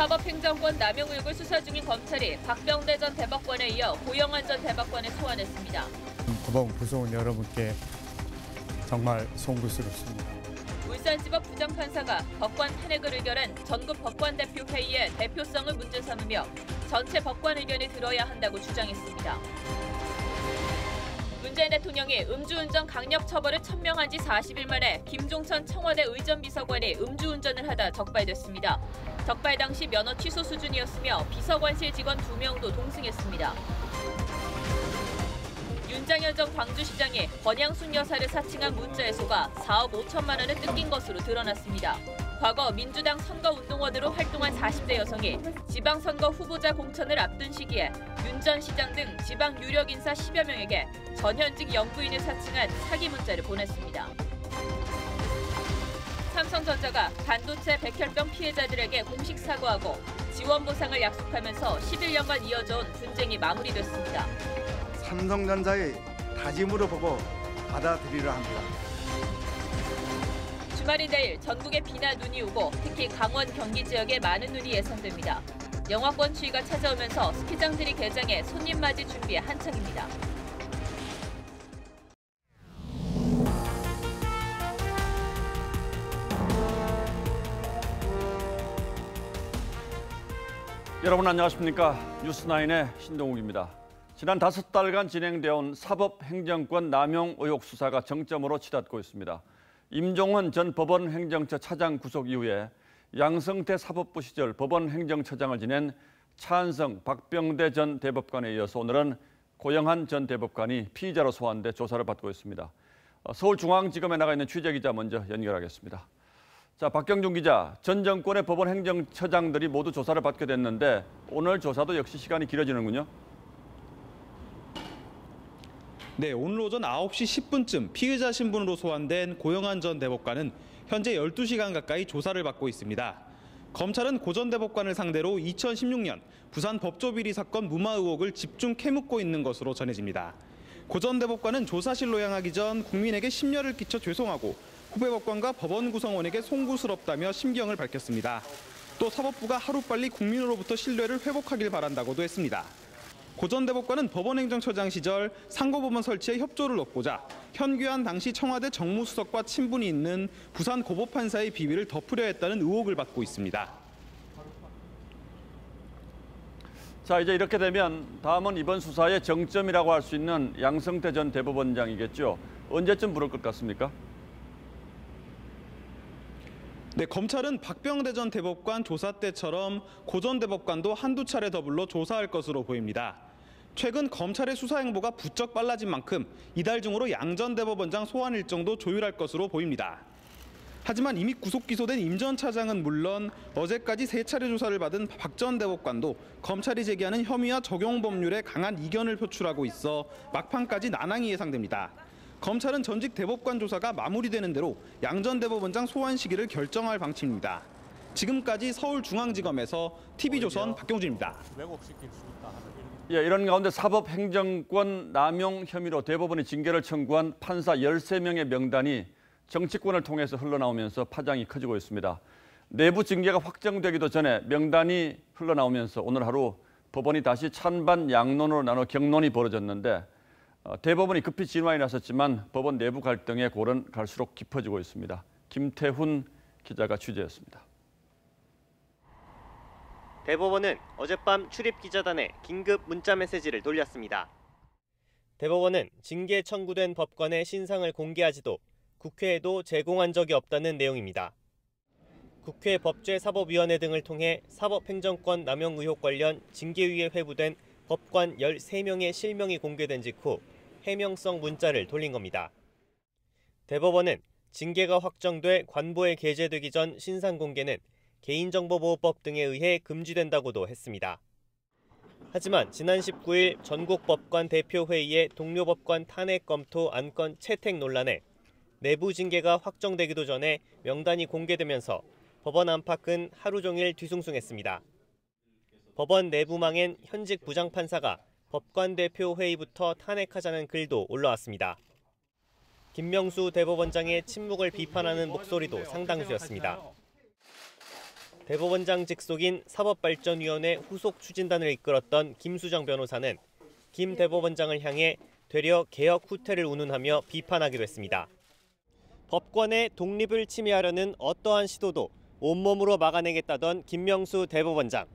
사법행정권 남용 의혹을 수사 중인 검찰이 박병대 전 대법관에 이어 고영한 전 대법관을 소환했습니다. 법원 구성원 여러분께 정말 송구스럽습니다. 울산지법 부장판사가 법관 탄핵을 의결한 전국 법관대표회의의 대표성을 문제 삼으며 전체 법관 의견이 들어야 한다고 주장했습니다. 문재인 대통령이 음주운전 강력 처벌을 천명한 지 40일 만에 김종천 청와대 의전비서관이 음주운전을 하다 적발됐습니다. 적발 당시 면허 취소 수준이었으며 비서관실 직원 2명도 동승했습니다. 윤장현 전 광주시장이 권양순 여사를 사칭한 문자에 속아 4억 5천만 원을 뜯긴 것으로 드러났습니다. 과거 민주당 선거운동원으로 활동한 40대 여성이 지방선거 후보자 공천을 앞둔 시기에 윤 전 시장 등 지방 유력 인사 10여 명에게 전현직 영부인을 사칭한 사기 문자를 보냈습니다. 삼성전자가 반도체 백혈병 피해자들에게 공식 사과하고 지원 보상을 약속하면서 11년간 이어져온 분쟁이 마무리됐습니다. 삼성전자의 다짐으로 보고 받아들이려 합니다. 주말인 내일 전국에 비나 눈이 오고 특히 강원, 경기 지역에 많은 눈이 예상됩니다. 영하권 추위가 찾아오면서 스키장들이 개장해 손님 맞이 준비에 한창입니다. 여러분 안녕하십니까? 뉴스9의 신동욱입니다. 지난 5달간 진행되어 온 사법행정권 남용 의혹 수사가 정점으로 치닫고 있습니다. 임종헌 전 법원행정처 차장 구속 이후에 양성태 사법부 시절 법원행정처장을 지낸 차한성, 박병대 전 대법관에 이어서 오늘은 고영한 전 대법관이 피의자로 소환돼 조사를 받고 있습니다. 서울중앙지검에 나가 있는 취재기자 먼저 연결하겠습니다. 자, 박경준 기자, 전 정권의 법원행정처장들이 모두 조사를 받게 됐는데 오늘 조사도 역시 시간이 길어지는군요. 네, 오늘 오전 9시 10분쯤 피의자 신분으로 소환된 고영한 전 대법관은 현재 12시간 가까이 조사를 받고 있습니다. 검찰은 고 전 대법관을 상대로 2016년 부산 법조비리 사건 무마 의혹을 집중 캐묻고 있는 것으로 전해집니다. 고 전 대법관은 조사실로 향하기 전 국민에게 심려를 끼쳐 죄송하고 후배 법관과 법원 구성원에게 송구스럽다며 심경을 밝혔습니다. 또 사법부가 하루빨리 국민으로부터 신뢰를 회복하길 바란다고도 했습니다. 고 전 대법관은 법원행정처장 시절 상고법원 설치에 협조를 얻고자 현귀한 당시 청와대 정무수석과 친분이 있는 부산 고법판사의 비위를 덮으려 했다는 의혹을 받고 있습니다. 자, 이제 이렇게 되면 다음은 이번 수사의 정점이라고 할 수 있는 양성태 전 대법원장이겠죠. 언제쯤 부를 것 같습니까? 네, 검찰은 박병대 전 대법관 조사 때처럼 고 전 대법관도 한두 차례 더 불러 조사할 것으로 보입니다. 최근 검찰의 수사 행보가 부쩍 빨라진 만큼 이달 중으로 양 전 대법원장 소환 일정도 조율할 것으로 보입니다. 하지만 이미 구속 기소된 임 전 차장은 물론 어제까지 3차례 조사를 받은 박 전 대법관도 검찰이 제기하는 혐의와 적용 법률에 강한 이견을 표출하고 있어 막판까지 난항이 예상됩니다. 검찰은 전직 대법관 조사가 마무리되는 대로 양 전 대법원장 소환 시기를 결정할 방침입니다. 지금까지 서울중앙지검에서 TV조선 박경준입니다. 예, 이런 가운데 사법행정권 남용 혐의로 대법원이 징계를 청구한 판사 13명의 명단이 정치권을 통해서 흘러나오면서 파장이 커지고 있습니다. 내부 징계가 확정되기도 전에 명단이 흘러나오면서 오늘 하루 법원이 다시 찬반 양론으로 나눠 격론이 벌어졌는데 대법원이 급히 진화에 나섰지만 법원 내부 갈등의 골은 갈수록 깊어지고 있습니다. 김태훈 기자가 취재했습니다. 대법원은 어젯밤 출입기자단에 긴급 문자 메시지를 돌렸습니다. 대법원은 징계 청구된 법관의 신상을 공개하지도 국회에도 제공한 적이 없다는 내용입니다. 국회 법제사법위원회 등을 통해 사법행정권 남용 의혹 관련 징계위에 회부된 법관 13명의 실명이 공개된 직후 해명성 문자를 돌린 겁니다. 대법원은 징계가 확정돼 관보에 게재되기 전 신상 공개는 개인정보보호법 등에 의해 금지된다고도 했습니다. 하지만 지난 19일 전국법관 대표회의의 동료 법관 탄핵 검토 안건 채택 논란에 내부 징계가 확정되기도 전에 명단이 공개되면서 법원 안팎은 하루 종일 뒤숭숭했습니다. 법원 내부망엔 현직 부장판사가 법관 대표 회의부터 탄핵하자는 글도 올라왔습니다. 김명수 대법원장의 침묵을 비판하는 목소리도 상당수였습니다. 대법원장 직속인 사법발전위원회 후속 추진단을 이끌었던 김수정 변호사는 김 대법원장을 향해 되려 개혁 후퇴를 운운하며 비판하기도 했습니다. 법관의 독립을 침해하려는 어떠한 시도도 온몸으로 막아내겠다던 김명수 대법원장.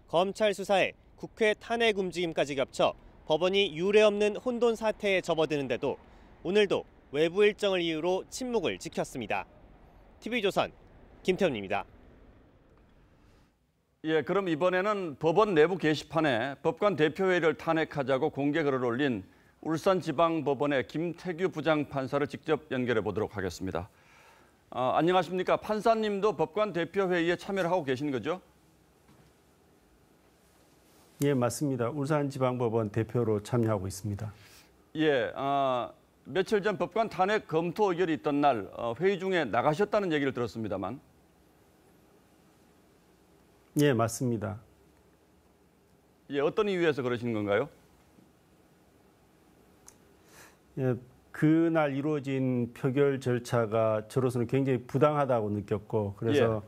검찰 수사에 국회 탄핵 움직임까지 겹쳐 법원이 유례없는 혼돈 사태에 접어드는데도 오늘도 외부 일정을 이유로 침묵을 지켰습니다. TV조선 김태훈입니다. 예, 그럼 이번에는 법원 내부 게시판에 법관 대표회의를 탄핵하자고 공개 글을 올린 울산지방법원의 김태규 부장판사를 직접 연결해 보도록 하겠습니다. 안녕하십니까. 판사님도 법관 대표회의에 참여를 하고 계신 거죠? 예, 맞습니다. 울산지방법원 대표로 참여하고 있습니다. 예, 며칠 전 법관 탄핵 검토 의결이 있던 날 회의 중에 나가셨다는 얘기를 들었습니다만. 예, 맞습니다. 예, 어떤 이유에서 그러신 건가요? 예, 그날 이루어진 표결 절차가 저로서는 굉장히 부당하다고 느꼈고 그래서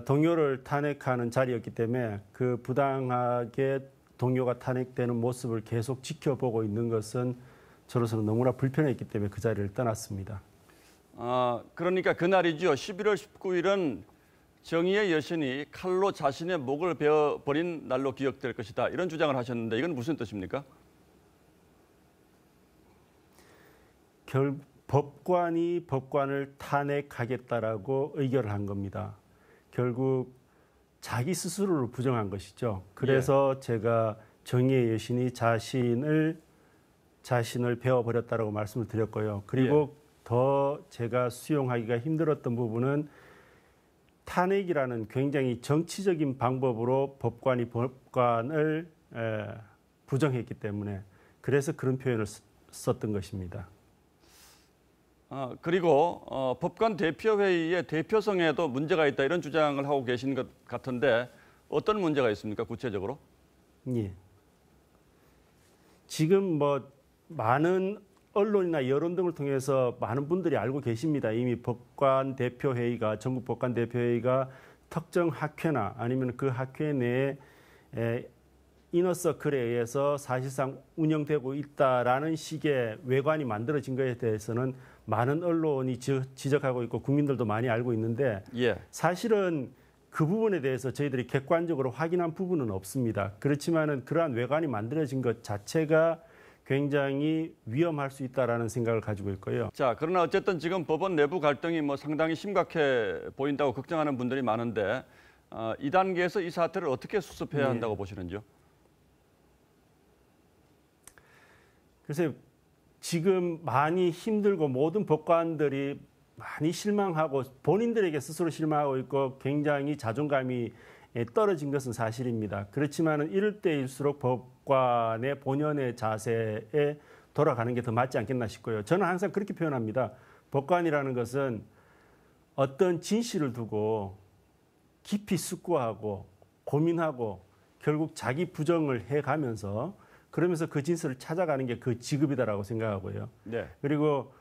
동료를 탄핵하는 자리였기 때문에 그 부당하게 동료가 탄핵되는 모습을 계속 지켜보고 있는 것은 저로서는 너무나 불편했기 때문에 그 자리를 떠났습니다. 그러니까 그날이죠. 11월 19일은 정의의 여신이 칼로 자신의 목을 베어버린 날로 기억될 것이다. 이런 주장을 하셨는데 이건 무슨 뜻입니까? 법관이 법관을 탄핵하겠다라고 의결을 한 겁니다. 결국 자기 스스로를 부정한 것이죠. 그래서 제가 정의의 여신이 자신을 베어버렸다라고 말씀을 드렸고요. 그리고 더 제가 수용하기가 힘들었던 부분은 탄핵이라는 굉장히 정치적인 방법으로 법관이 법관을 부정했기 때문에 그래서 그런 표현을 썼던 것입니다. 그리고 법관 대표회의의 대표성에도 문제가 있다 이런 주장을 하고 계신 것 같은데 어떤 문제가 있습니까? 구체적으로? 예. 지금 많은 언론이나 여론 등을 통해서 많은 분들이 알고 계십니다. 이미 법관 대표회의가 전국 법관 대표회의가 특정 학회나 아니면 그 학회 내에 이너서클에 의해서 사실상 운영되고 있다라는 식의 외관이 만들어진 것에 대해서는 많은 언론이 지적하고 있고 국민들도 많이 알고 있는데 사실은 그 부분에 대해서 저희들이 객관적으로 확인한 부분은 없습니다. 그렇지만은 그러한 외관이 만들어진 것 자체가 굉장히 위험할 수 있다라는 생각을 가지고 있고요. 자, 그러나 어쨌든 지금 법원 내부 갈등이 상당히 심각해 보인다고 걱정하는 분들이 많은데 이 단계에서 이 사태를 어떻게 수습해야 한다고 보시는지요? 글쎄요. 지금 많이 힘들고 모든 법관들이 많이 실망하고 본인들에게 스스로 실망하고 있고 굉장히 자존감이 떨어진 것은 사실입니다. 그렇지만 이럴 때일수록 법관의 본연의 자세에 돌아가는 게 더 맞지 않겠나 싶고요. 저는 항상 그렇게 표현합니다. 법관이라는 것은 어떤 진실을 두고 깊이 숙고하고 고민하고 결국 자기 부정을 해가면서 그러면서 그 진실을 찾아가는 게 그 직업이다라고 생각하고요. 그리고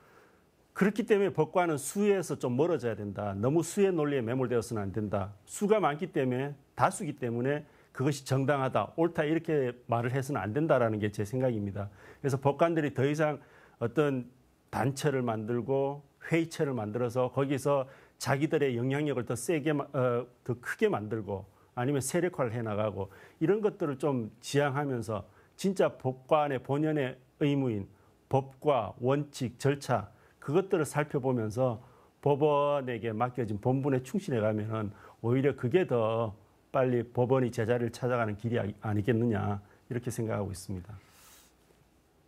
그렇기 때문에 법관은 수에서 좀 멀어져야 된다. 너무 수의 논리에 매몰되어서는 안 된다. 수가 많기 때문에 다수기 때문에 그것이 정당하다, 옳다 이렇게 말을 해서는 안 된다라는 게 제 생각입니다. 그래서 법관들이 더 이상 어떤 단체를 만들고 회의체를 만들어서 거기서 자기들의 영향력을 더 세게, 더 크게 만들고 아니면 세력화를 해나가고 이런 것들을 좀 지향하면서 진짜 법관의 본연의 의무인 법과 원칙, 절차 그것들을 살펴보면서 법원에게 맡겨진 본분에 충실해 가면은 오히려 그게 더 빨리 법원이 제자리를 찾아가는 길이 아니겠느냐 이렇게 생각하고 있습니다.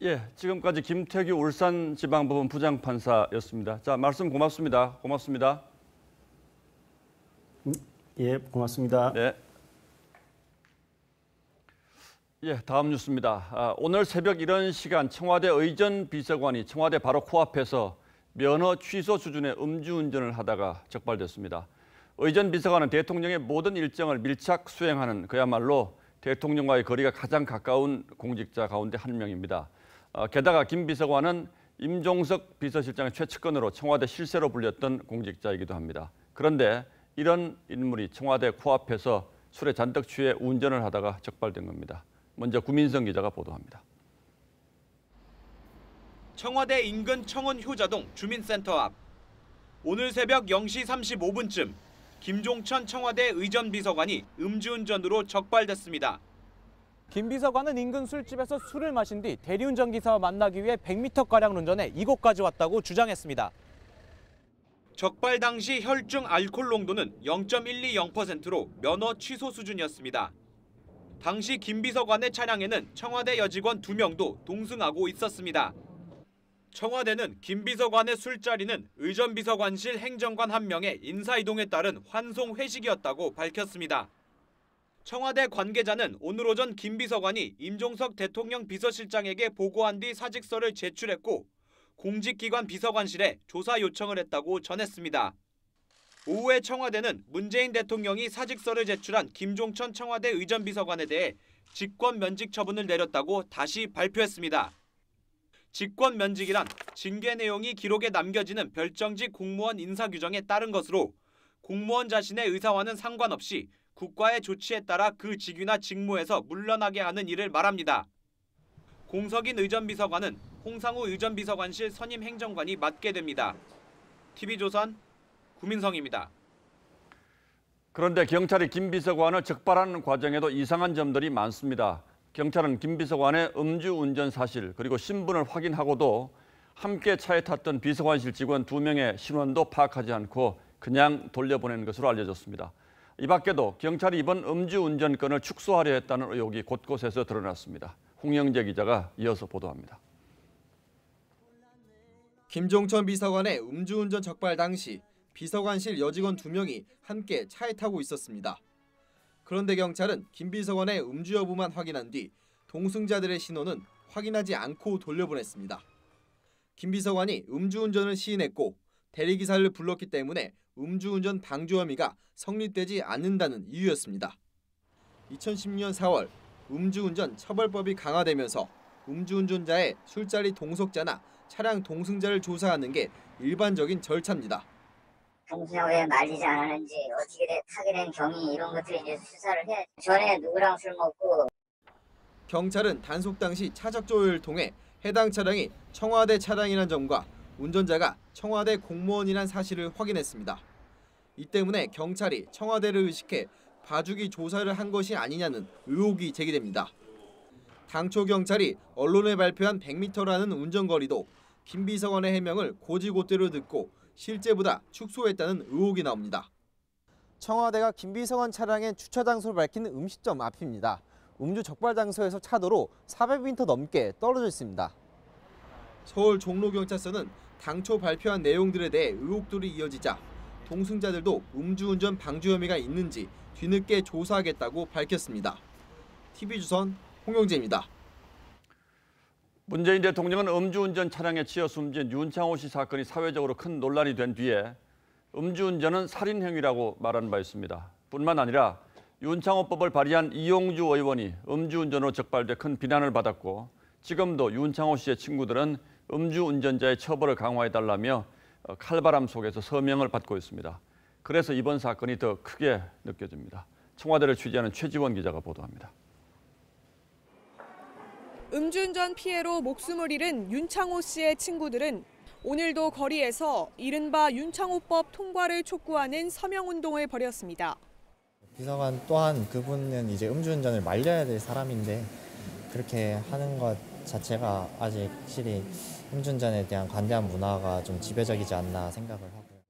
예, 지금까지 김태규 울산지방법원 부장판사였습니다. 자, 말씀 고맙습니다. 고맙습니다. 예, 고맙습니다. 네. 예, 다음 뉴스입니다. 오늘 새벽 이런 시간 청와대 의전 비서관이 청와대 바로 코앞에서 면허 취소 수준의 음주운전을 하다가 적발됐습니다. 의전 비서관은 대통령의 모든 일정을 밀착 수행하는 그야말로 대통령과의 거리가 가장 가까운 공직자 가운데 한 명입니다. 게다가 김 비서관은 임종석 비서실장의 최측근으로 청와대 실세로 불렸던 공직자이기도 합니다. 그런데 이런 인물이 청와대 코앞에서 술에 잔뜩 취해 운전을 하다가 적발된 겁니다. 먼저 구민성 기자가 보도합니다. 청와대 인근 청원 효자동 주민센터 앞. 오늘 새벽 0시 35분쯤 김종천 청와대 의전비서관이 음주운전으로 적발됐습니다. 김 비서관은 인근 술집에서 술을 마신 뒤 대리운전 기사와 만나기 위해 100m가량 운전해 이곳까지 왔다고 주장했습니다. 적발 당시 혈중 알코올 농도는 0.120%로 면허 취소 수준이었습니다. 당시 김 비서관의 차량에는 청와대 여직원 2명도 동승하고 있었습니다. 청와대는 김 비서관의 술자리는 의전비서관실 행정관 1명의 인사이동에 따른 환송 회식이었다고 밝혔습니다. 청와대 관계자는 오늘 오전 김 비서관이 임종석 대통령 비서실장에게 보고한 뒤 사직서를 제출했고 공직기관 비서관실에 조사 요청을 했다고 전했습니다. 오후에 청와대는 문재인 대통령이 사직서를 제출한 김종천 청와대 의전비서관에 대해 직권 면직 처분을 내렸다고 다시 발표했습니다. 직권 면직이란 징계 내용이 기록에 남겨지는 별정직 공무원 인사 규정에 따른 것으로 공무원 자신의 의사와는 상관없이 국가의 조치에 따라 그 직위나 직무에서 물러나게 하는 일을 말합니다. 공석인 의전비서관은 홍상우 의전비서관실 선임 행정관이 맡게 됩니다. TV조선 구민성입니다. 그런데 경찰이 김 비서관을 적발하는 과정에도 이상한 점들이 많습니다. 경찰은 김 비서관의 음주운전 사실 그리고 신분을 확인하고도 함께 차에 탔던 비서관실 직원 2명의 신원도 파악하지 않고 그냥 돌려보낸 것으로 알려졌습니다. 이 밖에도 경찰이 이번 음주운전 건을 축소하려 했다는 의혹이 곳곳에서 드러났습니다. 홍영재 기자가 이어서 보도합니다. 김종천 비서관의 음주운전 적발 당시 비서관실 여직원 2명이 함께 차에 타고 있었습니다. 그런데 경찰은 김 비서관의 음주 여부만 확인한 뒤 동승자들의 신원은 확인하지 않고 돌려보냈습니다. 김 비서관이 음주운전을 시인했고 대리기사를 불렀기 때문에 음주운전 방조 혐의가 성립되지 않는다는 이유였습니다. 2016년 4월 음주운전 처벌법이 강화되면서 음주운전자의 술자리 동석자나 차량 동승자를 조사하는 게 일반적인 절차입니다. 평소에 왜 말리지 않았는지 어떻게 타게 된 경위 이런 것들 이제 수사를 해. 전에 누구랑 술 먹고. 경찰은 단속 당시 차적 조회를 통해 해당 차량이 청와대 차량이란 점과 운전자가 청와대 공무원이란 사실을 확인했습니다. 이 때문에 경찰이 청와대를 의식해 봐주기 조사를 한 것이 아니냐는 의혹이 제기됩니다. 당초 경찰이 언론에 발표한 100m라는 운전거리도 김 비서관의 해명을 곧이곧대로 듣고 실제보다 축소했다는 의혹이 나옵니다. 청와대가 김 비서관 차량의 주차 장소를 밝힌 음식점 앞입니다. 음주 적발 장소에서 차도로 400m 넘게 떨어져 있습니다. 서울 종로경찰서는 당초 발표한 내용들에 대해 의혹들이 이어지자 동승자들도 음주운전 방조 혐의가 있는지 뒤늦게 조사하겠다고 밝혔습니다. TV조선 홍영재입니다. 문재인 대통령은 음주운전 차량에 치여 숨진 윤창호 씨 사건이 사회적으로 큰 논란이 된 뒤에 음주운전은 살인 행위라고 말한 바 있습니다. 뿐만 아니라 윤창호법을 발의한 이용주 의원이 음주운전으로 적발돼 큰 비난을 받았고 지금도 윤창호 씨의 친구들은 음주운전자의 처벌을 강화해달라며 칼바람 속에서 서명을 받고 있습니다. 그래서 이번 사건이 더 크게 느껴집니다. 청와대를 취재하는 최지원 기자가 보도합니다. 음주운전 피해로 목숨을 잃은 윤창호 씨의 친구들은 오늘도 거리에서 이른바 윤창호법 통과를 촉구하는 서명운동을 벌였습니다. 비서관 또한 그분은 이제 음주운전을 말려야 될 사람인데 그렇게 하는 것 자체가 아직 확실히 음주운전에 대한 관대한 문화가 좀 지배적이지 않나 생각을 하고요.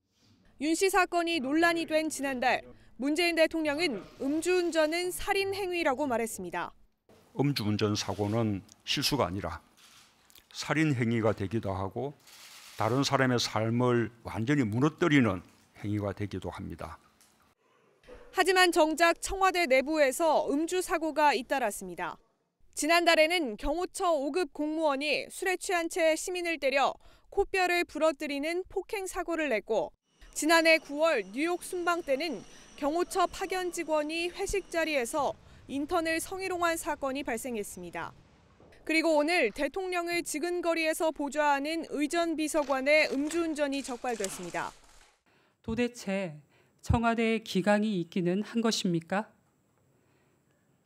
윤 씨 사건이 논란이 된 지난달 문재인 대통령은 음주운전은 살인 행위라고 말했습니다. 음주운전 사고는 실수가 아니라 살인 행위가 되기도 하고 다른 사람의 삶을 완전히 무너뜨리는 행위가 되기도 합니다. 하지만 정작 청와대 내부에서 음주 사고가 잇따랐습니다. 지난달에는 경호처 5급 공무원이 술에 취한 채 시민을 때려 코뼈를 부러뜨리는 폭행 사고를 냈고 지난해 9월 뉴욕 순방 때는 경호처 파견 직원이 회식 자리에서 인턴을 성희롱한 사건이 발생했습니다. 그리고 오늘 대통령을 지근거리에서 보좌하는 의전비서관의 음주운전이 적발됐습니다. 도대체 청와대에 기강이 있기는 한 것입니까?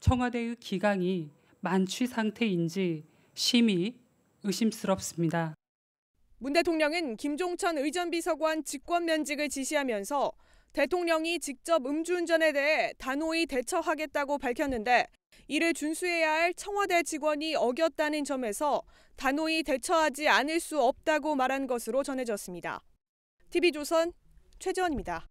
청와대의 기강이 만취 상태인지 심히 의심스럽습니다. 문 대통령은 김종천 의전비서관 직권 면직을 지시하면서 대통령이 직접 음주운전에 대해 단호히 대처하겠다고 밝혔는데 이를 준수해야 할 청와대 직원이 어겼다는 점에서 단호히 대처하지 않을 수 없다고 말한 것으로 전해졌습니다. TV조선 최재원입니다.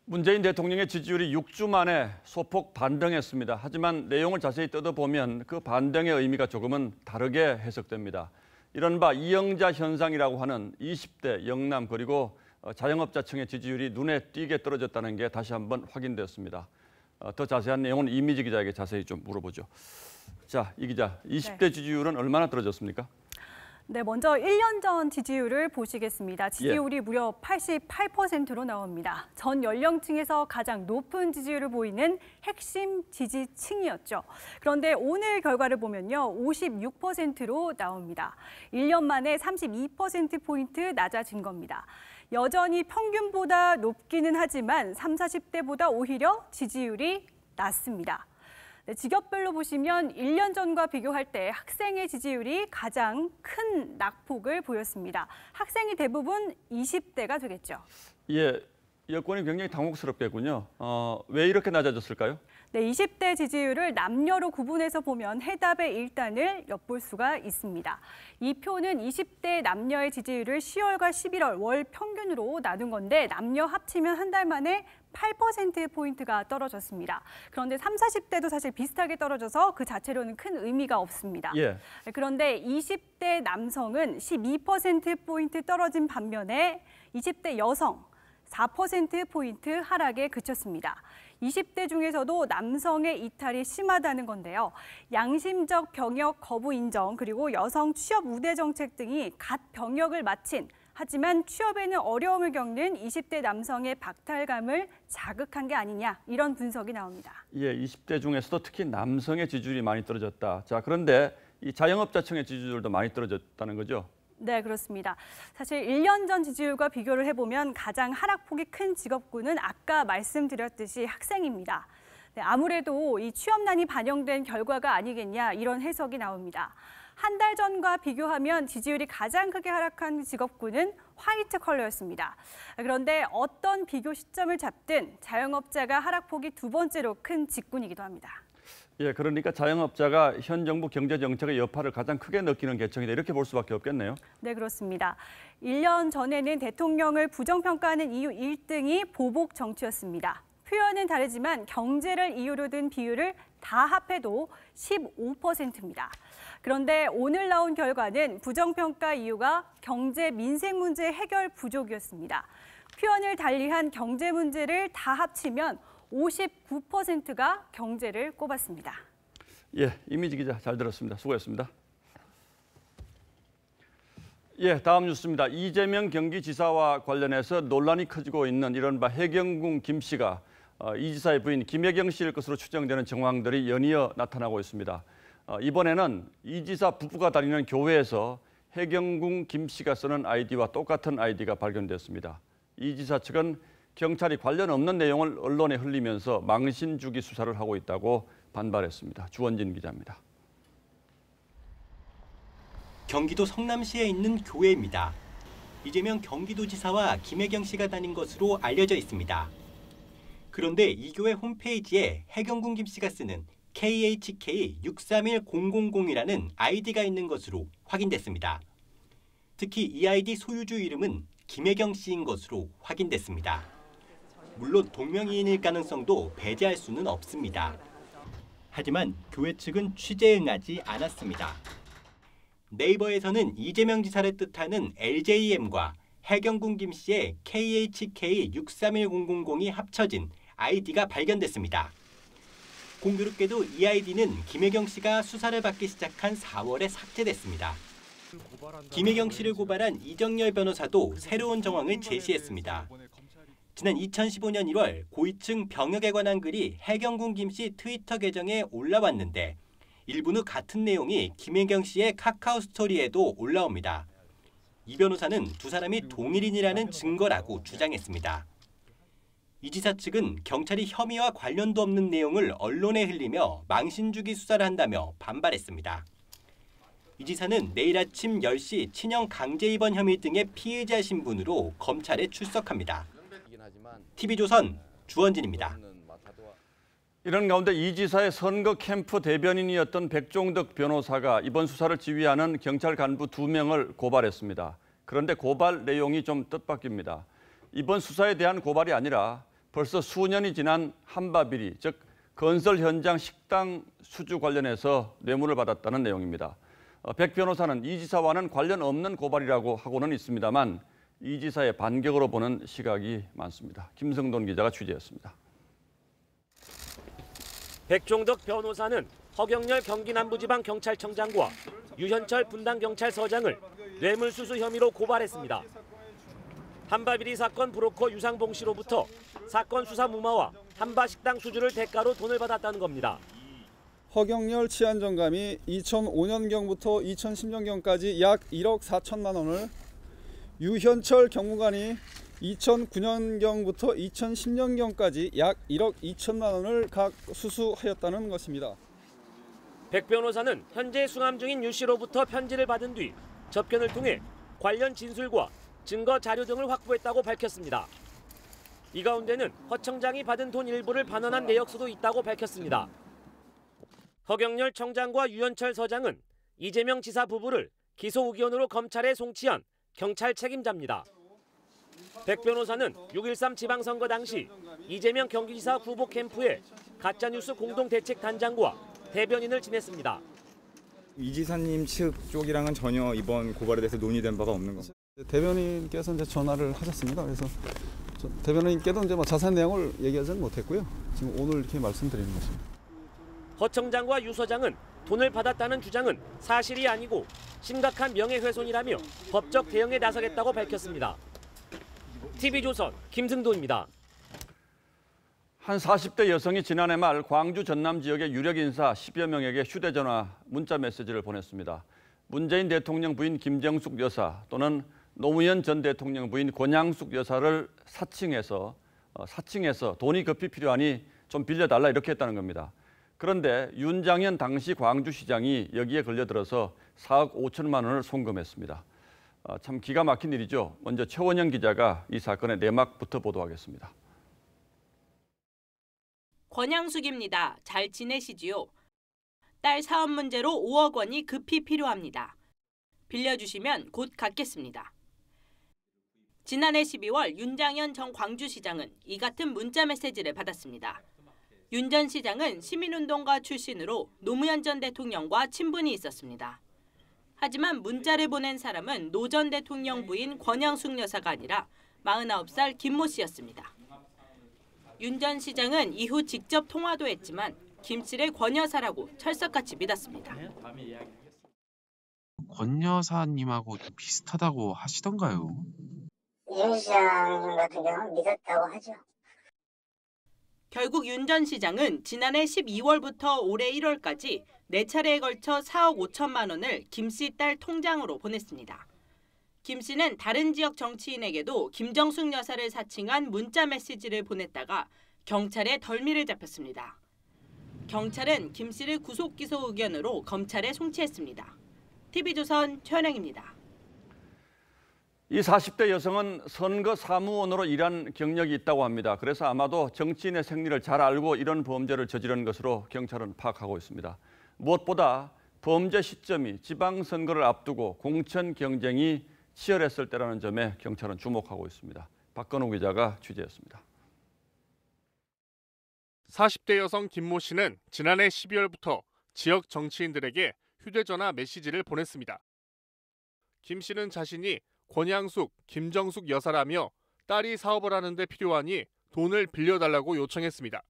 문재인 대통령의 지지율이 6주 만에 소폭 반등했습니다. 하지만 내용을 자세히 뜯어보면 그 반등의 의미가 조금은 다르게 해석됩니다. 이른바 이영자 현상이라고 하는 20대 영남 그리고 자영업자층의 지지율이 눈에 띄게 떨어졌다는 게 다시 한번 확인되었습니다. 더 자세한 내용은 이미지 기자에게 자세히 좀 물어보죠. 자, 이 기자, 20대 지지율은 얼마나 떨어졌습니까? 네, 먼저 1년 전 지지율을 보시겠습니다. 지지율이 무려 88%로 나옵니다. 전 연령층에서 가장 높은 지지율을 보이는 핵심 지지층이었죠. 그런데 오늘 결과를 보면요, 56%로 나옵니다. 1년 만에 32%포인트 낮아진 겁니다. 여전히 평균보다 높기는 하지만 30, 40대보다 오히려 지지율이 낮습니다. 네, 직업별로 보시면 1년 전과 비교할 때 학생의 지지율이 가장 큰 낙폭을 보였습니다. 학생이 대부분 20대가 되겠죠. 예, 여권이 굉장히 당혹스럽겠군요. 왜 이렇게 낮아졌을까요? 네, 20대 지지율을 남녀로 구분해서 보면 해답의 일단을 엿볼 수가 있습니다. 이 표는 20대 남녀의 지지율을 10월과 11월 월 평균으로 나눈 건데 남녀 합치면 한 달 만에 8%포인트가 떨어졌습니다. 그런데 30, 40대도 사실 비슷하게 떨어져서 그 자체로는 큰 의미가 없습니다. 예. 그런데 20대 남성은 12%포인트 떨어진 반면에 20대 여성 4%포인트 하락에 그쳤습니다. 20대 중에서도 남성의 이탈이 심하다는 건데요. 양심적 병역 거부 인정 그리고 여성 취업 우대 정책 등이 갓 병역을 마친 하지만 취업에는 어려움을 겪는 20대 남성의 박탈감을 자극한 게 아니냐 이런 분석이 나옵니다. 예, 20대 중에서도 특히 남성의 지지율이 많이 떨어졌다. 자, 그런데 이 자영업자층의 지지율도 많이 떨어졌다는 거죠? 네, 그렇습니다. 사실 1년 전 지지율과 비교를 해보면 가장 하락폭이 큰 직업군은 아까 말씀드렸듯이 학생입니다. 네, 아무래도 이 취업난이 반영된 결과가 아니겠냐 이런 해석이 나옵니다. 한 달 전과 비교하면 지지율이 가장 크게 하락한 직업군은 화이트 컬러였습니다. 그런데 어떤 비교 시점을 잡든 자영업자가 하락폭이 두 번째로 큰 직군이기도 합니다. 예, 그러니까 자영업자가 현 정부 경제 정책의 여파를 가장 크게 느끼는 계층이다 이렇게 볼 수밖에 없겠네요. 네, 그렇습니다. 1년 전에는 대통령을 부정평가하는 이유 1등이 보복 정치였습니다. 표현은 다르지만 경제를 이유로 든 비율을 다 합해도 15%입니다. 그런데 오늘 나온 결과는 부정평가 이유가 경제 민생 문제 해결 부족이었습니다. 표현을 달리한 경제 문제를 다 합치면 59%가 경제를 꼽았습니다. 예, 이미지 기자 잘 들었습니다. 수고했습니다. 예, 다음 뉴스입니다. 이재명 경기지사와 관련해서 논란이 커지고 있는 이른바 해경궁 김 씨가 이 지사의 부인 김혜경 씨일 것으로 추정되는 정황들이 연이어 나타나고 있습니다. 이번에는 이 지사 부부가 다니는 교회에서 해경궁 김 씨가 쓰는 아이디와 똑같은 아이디가 발견됐습니다. 이 지사 측은 경찰이 관련 없는 내용을 언론에 흘리면서 망신 주기 수사를 하고 있다고 반발했습니다. 주원진 기자입니다. 경기도 성남시에 있는 교회입니다. 이재명 경기도지사와 김혜경 씨가 다닌 것으로 알려져 있습니다. 그런데 이 교회 홈페이지에 해경궁 김 씨가 쓰는 KHK631000이라는 아이디가 있는 것으로 확인됐습니다. 특히 이 아이디 소유주 이름은 김혜경 씨인 것으로 확인됐습니다. 물론 동명이인일 가능성도 배제할 수는 없습니다. 하지만 교회 측은 취재에 응하지 않았습니다. 네이버에서는 이재명 지사를 뜻하는 LJM과 해경궁 김 씨의 KHK631000이 합쳐진 아이디가 발견됐습니다. 공교롭게도 이 아이디는 김혜경 씨가 수사를 받기 시작한 4월에 삭제됐습니다. 김혜경 씨를 고발한 이정열 변호사도 새로운 정황을 제시했습니다. 지난 2015년 1월 고위층 병역에 관한 글이 해경궁 김 씨 트위터 계정에 올라왔는데 일부는 같은 내용이 김혜경 씨의 카카오 스토리에도 올라옵니다. 이 변호사는 두 사람이 동일인이라는 증거라고 주장했습니다. 이 지사 측은 경찰이 혐의와 관련도 없는 내용을 언론에 흘리며 망신주기 수사를 한다며 반발했습니다. 이 지사는 내일 아침 10시 친형 강제 입원 혐의 등의 피해자 신분으로 검찰에 출석합니다. TV조선 주원진입니다. 이런 가운데 이 지사의 선거 캠프 대변인이었던 백종덕 변호사가 이번 수사를 지휘하는 경찰 간부 2명을 고발했습니다. 그런데 고발 내용이 좀 뜻밖입니다. 이번 수사에 대한 고발이 아니라 벌써 수년이 지난 한바비리, 즉 건설 현장 식당 수주 관련해서 뇌물을 받았다는 내용입니다. 백 변호사는 이 지사와는 관련 없는 고발이라고 하고는 있습니다만 이 지사의 반격으로 보는 시각이 많습니다. 김성돈 기자가 취재했습니다. 백종덕 변호사는 허경열 경기남부지방경찰청장과 유현철 분당경찰서장을 뇌물수수 혐의로 고발했습니다. 한바비리 사건 브로커 유상봉 씨로부터 사건 수사 무마와 한바식당 수주를 대가로 돈을 받았다는 겁니다. 허경열 치안정감이 2005년경부터 2010년경까지 약 1억 4천만 원을, 유현철 경무관이 2009년경부터 2010년경까지 약 1억 2천만 원을 각 수수하였다는 것입니다. 백 변호사는 현재 수감 중인 유 씨로부터 편지를 받은 뒤 접견을 통해 관련 진술과 증거 자료 등을 확보했다고 밝혔습니다. 이 가운데는 허 청장이 받은 돈 일부를 반환한 내역서도 있다고 밝혔습니다. 허경열 청장과 유현철 서장은 이재명 지사 부부를 기소 의견으로 검찰에 송치한 경찰 책임자입니다. 백 변호사는 6.13 지방선거 당시 이재명 경기지사 후보 캠프의 가짜뉴스 공동대책단장과 대변인을 지냈습니다. 이 지사님 측 쪽이랑은 전혀 이번 고발에 대해서 논의된 바가 없는 겁니다. 대변인께서 이제 전화를 하셨습니다. 그래서 대변인께도 이제 자세한 내용을 얘기하지는 못했고요. 지금 오늘 이렇게 말씀드리는 것입니다. 허 청장과 유 서장은 돈을 받았다는 주장은 사실이 아니고 심각한 명예훼손이라며 법적 대응에 나서겠다고 밝혔습니다. TV조선 김승도입니다. 한 40대 여성이 지난해 말 광주 전남 지역의 유력 인사 10여 명에게 휴대전화, 문자 메시지를 보냈습니다. 문재인 대통령 부인 김정숙 여사 또는 노무현 전 대통령 부인 권양숙 여사를 사칭해서 돈이 급히 필요하니 좀 빌려달라 이렇게 했다는 겁니다. 그런데 윤장현 당시 광주시장이 여기에 걸려들어서 4억 5천만 원을 송금했습니다. 참 기가 막힌 일이죠. 먼저 최원영 기자가 이 사건의 내막부터 보도하겠습니다. 권양숙입니다. 잘 지내시지요? 딸 사업 문제로 5억 원이 급히 필요합니다. 빌려주시면 곧 갚겠습니다. 지난해 12월 윤장현 전 광주시장은 이 같은 문자 메시지를 받았습니다. 윤 전 시장은 시민운동가 출신으로 노무현 전 대통령과 친분이 있었습니다. 하지만 문자를 보낸 사람은 노 전 대통령 부인 권양숙 여사가 아니라 49살 김모 씨였습니다. 윤 전 시장은 이후 직접 통화도 했지만 김 씨를 권 여사라고 철석같이 믿었습니다. 권 여사님하고 좀 비슷하다고 하시던가요? 윤 시장 같은 경우는 믿었다고 하죠. 결국 윤 전 시장은 지난해 12월부터 올해 1월까지 4차례에 걸쳐 4억 5천만 원을 김 씨 딸 통장으로 보냈습니다. 김 씨는 다른 지역 정치인에게도 김정숙 여사를 사칭한 문자 메시지를 보냈다가 경찰에 덜미를 잡혔습니다. 경찰은 김 씨를 구속 기소 의견으로 검찰에 송치했습니다. TV조선 최원영입니다. 이 40대 여성은 선거 사무원으로 일한 경력이 있다고 합니다. 그래서 아마도 정치인의 생리를 잘 알고 이런 범죄를 저지른 것으로 경찰은 파악하고 있습니다. 무엇보다 범죄 시점이 지방선거를 앞두고 공천 경쟁이 치열했을 때라는 점에 경찰은 주목하고 있습니다. 박건우 기자가 취재했습니다. 40대 여성 김모 씨는 지난해 12월부터 지역 정치인들에게 휴대전화 메시지를 보냈습니다. 김 씨는 자신이 권양숙, 김정숙 여사라며 딸이 사업을 하는데 필요하니 돈을 빌려달라고 요청했습니다.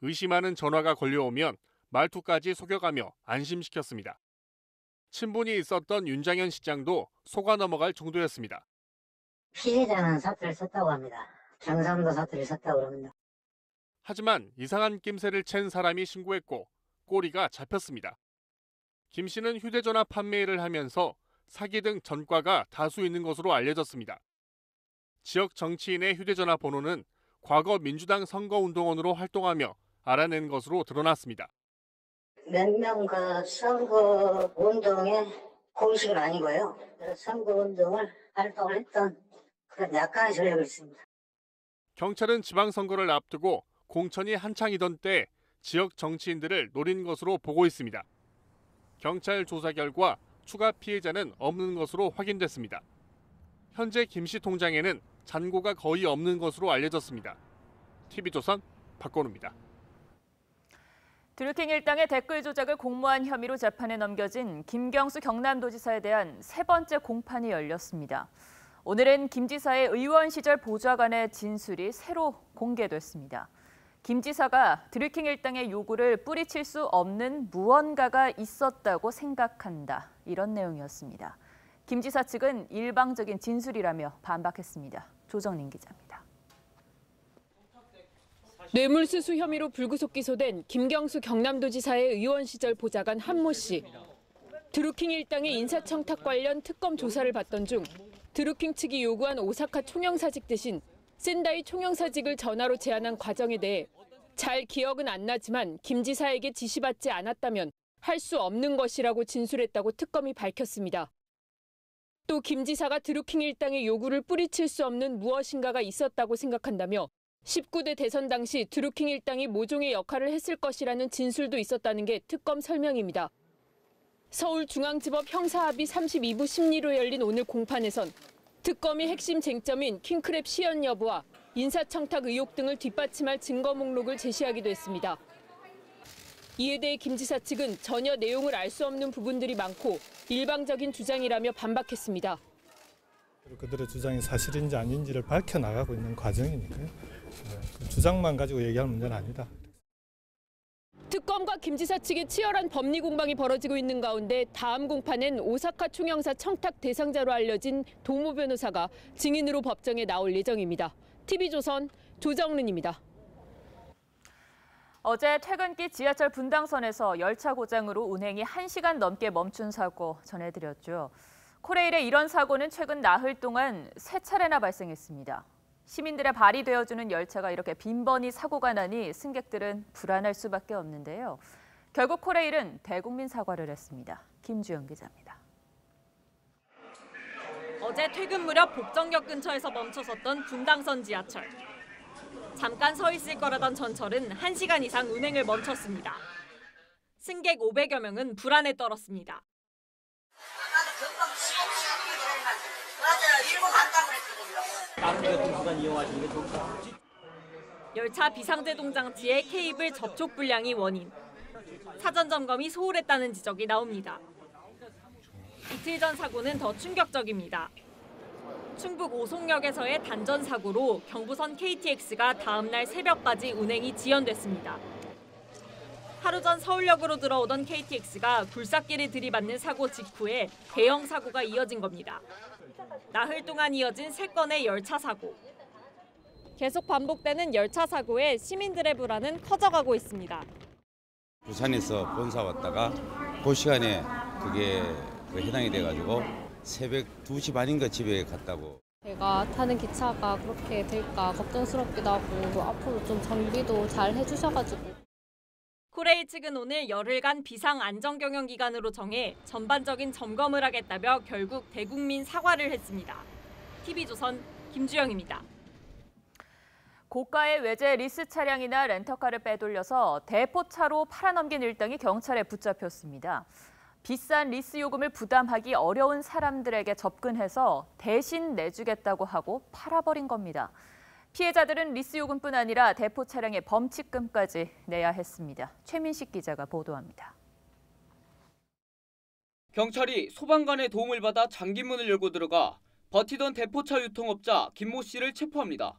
의심하는 전화가 걸려오면 말투까지 속여가며 안심시켰습니다. 친분이 있었던 윤장현 시장도 속아 넘어갈 정도였습니다. 피해자는 사투리를 썼다고 합니다. 경상도 사투리를 썼다고 합니다. 하지만 이상한 낌새를 챈 사람이 신고했고 꼬리가 잡혔습니다. 김 씨는 휴대전화 판매일을 하면서 사기 등 전과가 다수 있는 것으로 알려졌습니다. 지역 정치인의 휴대전화 번호는 과거 민주당 선거운동원으로 활동하며 알아낸 것으로 드러났습니다. 몇 명 그 선거 운동에 공식은 아니고요. 선거 운동을 활동을 했던 그런 약간의 전력이 있습니다. 경찰은 지방선거를 앞두고 공천이 한창이던 때 지역 정치인들을 노린 것으로 보고 있습니다. 경찰 조사 결과 추가 피해자는 없는 것으로 확인됐습니다. 현재 김씨 통장에는 잔고가 거의 없는 것으로 알려졌습니다. TV조선 박건우입니다. 드루킹 일당의 댓글 조작을 공모한 혐의로 재판에 넘겨진 김경수 경남도지사에 대한 세 번째 공판이 열렸습니다. 오늘은 김 지사의 의원 시절 보좌관의 진술이 새로 공개됐습니다. 김 지사가 드루킹 일당의 요구를 뿌리칠 수 없는 무언가가 있었다고 생각한다. 이런 내용이었습니다. 김 지사 측은 일방적인 진술이라며 반박했습니다. 조정린 기자입니다. 뇌물수수 혐의로 불구속 기소된 김경수 경남도지사의 의원 시절 보좌관 한모 씨. 드루킹 일당의 인사청탁 관련 특검 조사를 받던 중 드루킹 측이 요구한 오사카 총영사직 대신 샌다이 총영사직을 전화로 제안한 과정에 대해 잘 기억은 안 나지만 김 지사에게 지시받지 않았다면 할 수 없는 것이라고 진술했다고 특검이 밝혔습니다. 또 김 지사가 드루킹 일당의 요구를 뿌리칠 수 없는 무엇인가가 있었다고 생각한다며 19대 대선 당시 드루킹 일당이 모종의 역할을 했을 것이라는 진술도 있었다는 게 특검 설명입니다. 서울중앙지법 형사합의 32부 심리로 열린 오늘 공판에선 특검이 핵심 쟁점인 킹크랩 시연 여부와 인사청탁 의혹 등을 뒷받침할 증거 목록을 제시하기도 했습니다. 이에 대해 김 지사 측은 전혀 내용을 알 수 없는 부분들이 많고 일방적인 주장이라며 반박했습니다. 그들의 주장이 사실인지 아닌지를 밝혀나가고 있는 과정이니까요. 주장만 가지고 얘기할 문제는 아니다. 특검과 김 지사 측의 치열한 법리 공방이 벌어지고 있는 가운데 다음 공판엔 오사카 총영사 청탁 대상자로 알려진 도모 변호사가 증인으로 법정에 나올 예정입니다. TV조선 조정른입니다. 어제 퇴근길 지하철 분당선에서 열차 고장으로 운행이 1시간 넘게 멈춘 사고 전해드렸죠. 코레일의 이런 사고는 최근 나흘 동안 3차례나 발생했습니다. 시민들의 발이 되어주는 열차가 이렇게 빈번히 사고가 나니 승객들은 불안할 수밖에 없는데요. 결국 코레일은 대국민 사과를 했습니다. 김주영 기자입니다. 어제 퇴근 무렵 복정역 근처에서 멈춰섰던 분당선 지하철. 잠깐 서 있을 거라던 전철은 1시간 이상 운행을 멈췄습니다. 승객 500여 명은 불안에 떨었습니다. 열차 비상제동 장치의 케이블 접촉 불량이 원인. 사전 점검이 소홀했다는 지적이 나옵니다. 이틀 전 사고는 더 충격적입니다. 충북 오송역에서의 단전 사고로 경부선 KTX가 다음 날 새벽까지 운행이 지연됐습니다. 하루 전 서울역으로 들어오던 KTX가 굴삭기를 들이받는 사고 직후에 대형 사고가 이어진 겁니다. 나흘 동안 이어진 3건의 열차 사고. 계속 반복되는 열차 사고에 시민들의 불안은 커져가고 있습니다. 부산에서 본사 왔다가 그 시간에 그게 해당이 돼가지고 새벽 2시 반인가 집에 갔다고. 제가 타는 기차가 그렇게 될까 걱정스럽기도 하고 앞으로 좀 정비도 잘 해주셔가지고. 코레일 측은 오늘 열흘간 비상 안전경영 기간으로 정해 전반적인 점검을 하겠다며 결국 대국민 사과를 했습니다. TV조선 김주영입니다. 고가의 외제 리스 차량이나 렌터카를 빼돌려서 대포차로 팔아넘긴 일당이 경찰에 붙잡혔습니다. 비싼 리스 요금을 부담하기 어려운 사람들에게 접근해서 대신 내주겠다고 하고 팔아버린 겁니다. 피해자들은 리스 요금뿐 아니라 대포 차량의 범칙금까지 내야 했습니다. 최민식 기자가 보도합니다. 경찰이 소방관의 도움을 받아 잠긴문을 열고 들어가 버티던 대포차 유통업자 김모 씨를 체포합니다.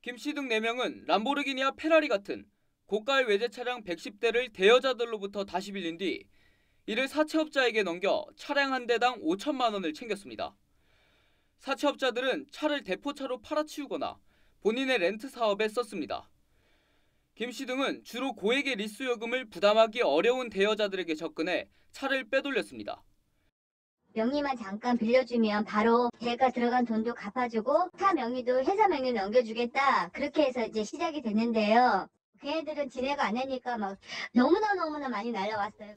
김 씨 등 4명은 람보르기니와 페라리 같은 고가의 외제 차량 110대를 대여자들로부터 다시 빌린 뒤 이를 사채업자에게 넘겨 차량 한 대당 5천만 원을 챙겼습니다. 사채업자들은 차를 대포차로 팔아치우거나 본인의 렌트 사업에 썼습니다. 김 씨 등은 주로 고액의 리스 요금을 부담하기 어려운 대여자들에게 접근해 차를 빼돌렸습니다. 명의만 잠깐 빌려주면 바로 걔가 들어간 돈도 갚아주고 타 명의도 회사 명의 넘겨주겠다. 그렇게 해서 이제 시작이 됐는데요. 걔네들은 진행 안 하니까 막 너무나 많이 날라왔어요.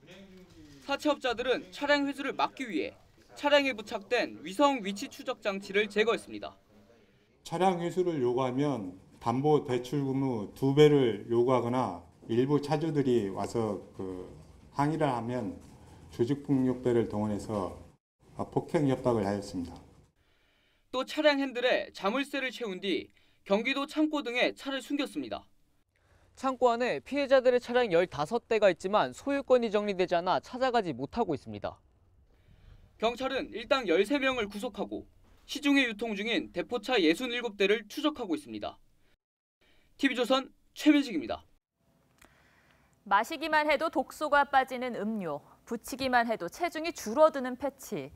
사채업자들은 차량 회수를 막기 위해 차량에 부착된 위성 위치 추적 장치를 제거했습니다. 차량 회수를 요구하면 담보 대출금 후 2배를 요구하거나 일부 차주들이 와서 항의를 하면 조직폭력배를 동원해서 폭행 협박을 하였습니다. 또 차량 핸들에 자물쇠를 채운 뒤 경기도 창고 등에 차를 숨겼습니다. 창고 안에 피해자들의 차량 15대가 있지만 소유권이 정리되지 않아 찾아가지 못하고 있습니다. 경찰은 일당 13명을 구속하고 시중에 유통 중인 대포차 67대를 추적하고 있습니다. TV조선 최민식입니다. 마시기만 해도 독소가 빠지는 음료, 붙이기만 해도 체중이 줄어드는 패치.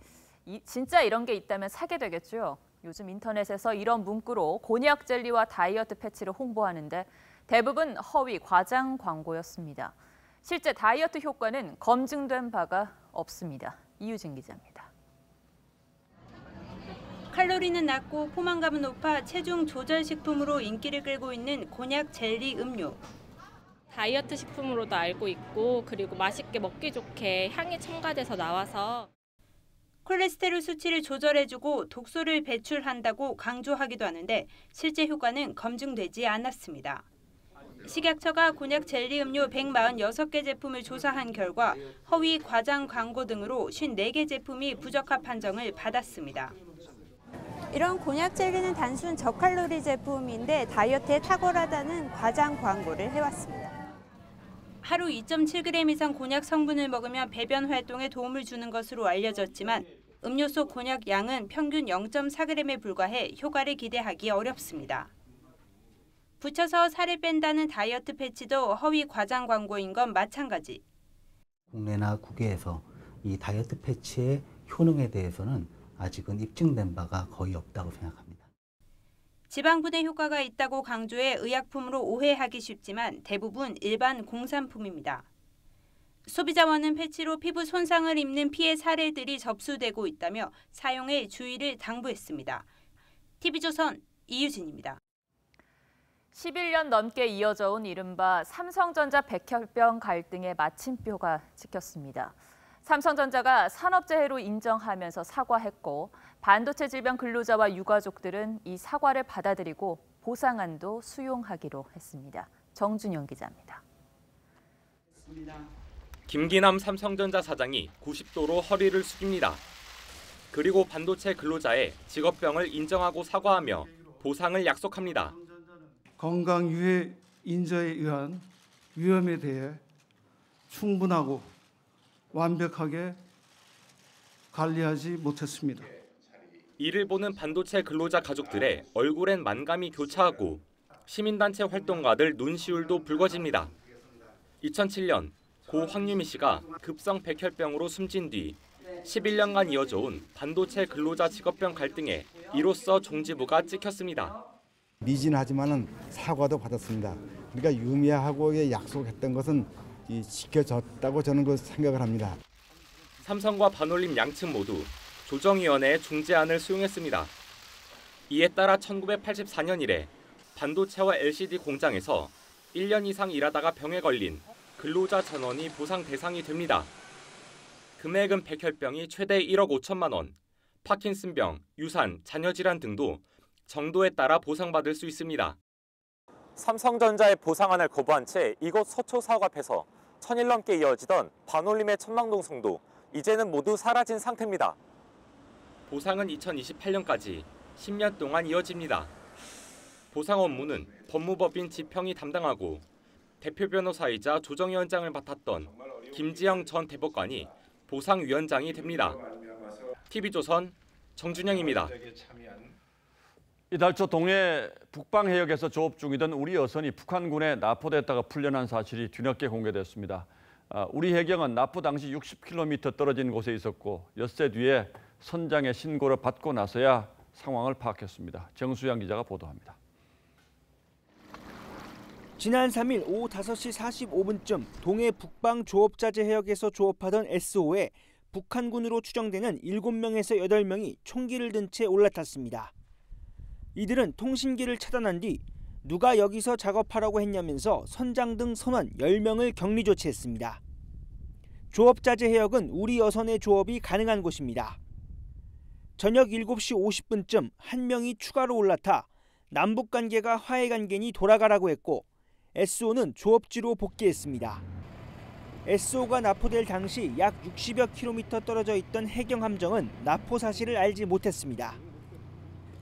진짜 이런 게 있다면 사게 되겠죠. 요즘 인터넷에서 이런 문구로 곤약 젤리와 다이어트 패치를 홍보하는데 대부분 허위 과장 광고였습니다. 실제 다이어트 효과는 검증된 바가 없습니다. 이유진 기자입니다. 칼로리는 낮고 포만감은 높아 체중 조절 식품으로 인기를 끌고 있는 곤약 젤리 음료. 다이어트 식품으로도 알고 있고 그리고 맛있게 먹기 좋게 향이 첨가돼서 나와서 콜레스테롤 수치를 조절해주고 독소를 배출한다고 강조하기도 하는데 실제 효과는 검증되지 않았습니다. 식약처가 곤약 젤리 음료 146개 제품을 조사한 결과 허위 과장 광고 등으로 54개 제품이 부적합 판정을 받았습니다. 이런 곤약 젤리는 단순 저칼로리 제품인데 다이어트에 탁월하다는 과장 광고를 해왔습니다. 하루 2.7g 이상 곤약 성분을 먹으면 배변 활동에 도움을 주는 것으로 알려졌지만 음료 속 곤약 양은 평균 0.4g에 불과해 효과를 기대하기 어렵습니다. 붙여서 살을 뺀다는 다이어트 패치도 허위 과장 광고인 건 마찬가지. 국내나 국외에서 이 다이어트 패치의 효능에 대해서는 아직은 입증된 바가 거의 없다고 생각합니다. 지방분해 효과가 있다고 강조해 의약품으로 오해하기 쉽지만 대부분 일반 공산품입니다. 소비자원은 패치로 피부 손상을 입는 피해 사례들이 접수되고 있다며 사용에 주의를 당부했습니다. TV조선 이유진입니다. 11년 넘게 이어져 온 이른바 삼성전자 백혈병 갈등의 마침표가 찍혔습니다. 삼성전자가 산업재해로 인정하면서 사과했고 반도체 질병 근로자와 유가족들은 이 사과를 받아들이고 보상안도 수용하기로 했습니다. 정준영 기자입니다. 김기남 삼성전자 사장이 90도로 허리를 숙입니다. 그리고 반도체 근로자의 직업병을 인정하고 사과하며 보상을 약속합니다. 건강유해 인저에 의한 위험에 대해 충분하고 완벽하게 관리하지 못했습니다. 이를 보는 반도체 근로자 가족들의 얼굴엔 만감이 교차하고 시민단체 활동가들 눈시울도 붉어집니다. 2007년 고 황유미 씨가 급성 백혈병으로 숨진 뒤 11년간 이어져온 반도체 근로자 직업병 갈등에 이로써 종지부가 찍혔습니다. 미진하지만은 사과도 받았습니다. 그러니까 유미하고 약속했던 것은 지켜졌다고 저는 생각을 합니다. 삼성과 반올림 양측 모두 조정위원회의 중재안을 수용했습니다. 이에 따라 1984년 이래 반도체와 LCD 공장에서 1년 이상 일하다가 병에 걸린 근로자 전원이 보상 대상이 됩니다. 금액은 백혈병이 최대 1억 5천만 원, 파킨슨병, 유산, 잔여질환 등도 정도에 따라 보상받을 수 있습니다. 삼성전자의 보상안을 거부한 채 이곳 서초 사업 앞에서 1000일 넘게 이어지던 반올림의 천망동성도 이제는 모두 사라진 상태입니다. 보상은 2028년까지 10년 동안 이어집니다. 보상 업무는 법무법인 지평이 담당하고 대표 변호사이자 조정위원장을 맡았던 김지영 전 대법관이 보상위원장이 됩니다. TV조선 정준영입니다. 이달 초 동해 북방 해역에서 조업 중이던 우리 여선이 북한군에 납포됐다가 풀려난 사실이 뒤늦게 공개됐습니다. 우리 해경은 납포 당시 60km 떨어진 곳에 있었고 엿새 뒤에 선장의 신고를 받고 나서야 상황을 파악했습니다. 정수양 기자가 보도합니다. 지난 3일 오후 5시 45분쯤 동해 북방 조업자재 해역에서 조업하던 SO에 북한군으로 추정되는 7명에서 8명이 총기를 든 채 올라탔습니다. 이들은 통신기를 차단한 뒤 누가 여기서 작업하라고 했냐면서 선장 등 선원 10명을 격리 조치했습니다. 조업자재 해역은 우리 여선의 조업이 가능한 곳입니다. 저녁 7시 50분쯤 한 명이 추가로 올라타 남북관계가 화해관계니 돌아가라고 했고 SO는 조업지로 복귀했습니다. SO가 납포될 당시 약 60여 킬로미터 떨어져 있던 해경함정은 납포 사실을 알지 못했습니다.